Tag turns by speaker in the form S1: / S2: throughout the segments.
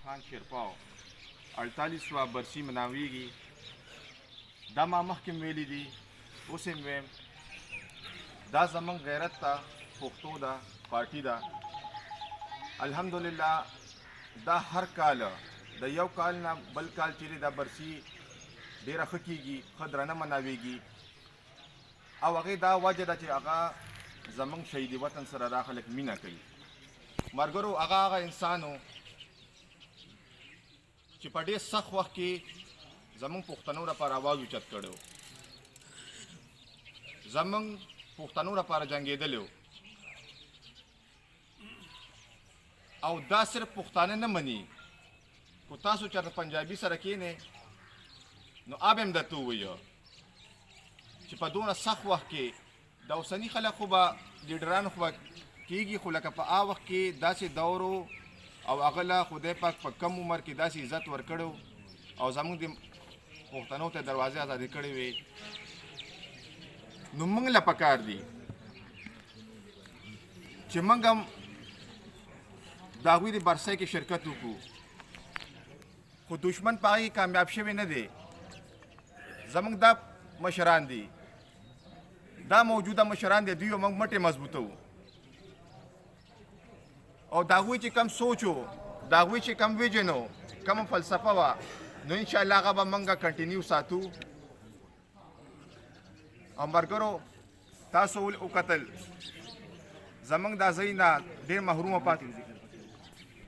S1: خان شیرپاو 48 برسي مناویږي. دا ما مخکې ویلي دي، اوس یې ویم. دا زمونږ غیرت ته پښتو ده، پارټي ده. الحمدلله دا هر کال د یو کال نه بل کال چیرې دا برسي ډېره ښه کېږي، ښه درنه مناویږي. او هغې دا وجه ده چې هغه زمونږ شهید وطن سره دا خلک مینه کوي. ملګرو هغه انسان و چې په ډېر سخت وخت کې زمونږ پښتنو لپاره آواز اوچت کړی و، زمونږ پښتنو لپاره جنګېدلی و. او دا صرف پښتانه نه مني، خو تاسو چېرته پنجابي سره کښېنئ نو اب هم درته ووایه چې په دونه سخت وخت کې د اوسني خلک خو به لیډران خو به کېږي، خو لکه په هغه وخت کې داسې دور و او هغه له خدای پاک په کم عمر کې داسې عزت ورکړی او زموږ د پښتنو ته دروازې ازادې کړې وې. نو موږ له پکار دي چې موږ هم د هغوی د برسۍ کې شرکت وکړو، خو دشمن په هغې کې کامیاب شوی نه دی. زموږ دا مشران دي، دا موجوده مشران دي، دوی موږ مټې مضبوطوو او د هغوی چې کم سوچ و، د هغوی چې کم ویژن و، کم فلسفه وه، نو انشاءالله هغه به موږ کنټینیو ساتو. او ملګرو تاسو وکتل زموږ دا ځای نه ډېر محرومه پاتې،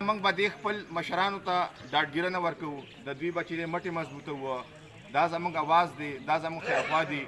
S1: موږ به دې خپل مشرانو ته ډاډګیرنه ورکوو، د دوی به چې مټې مضبوطوو. دا زموږ اواز دی، دا زموږ خیرخوا دي.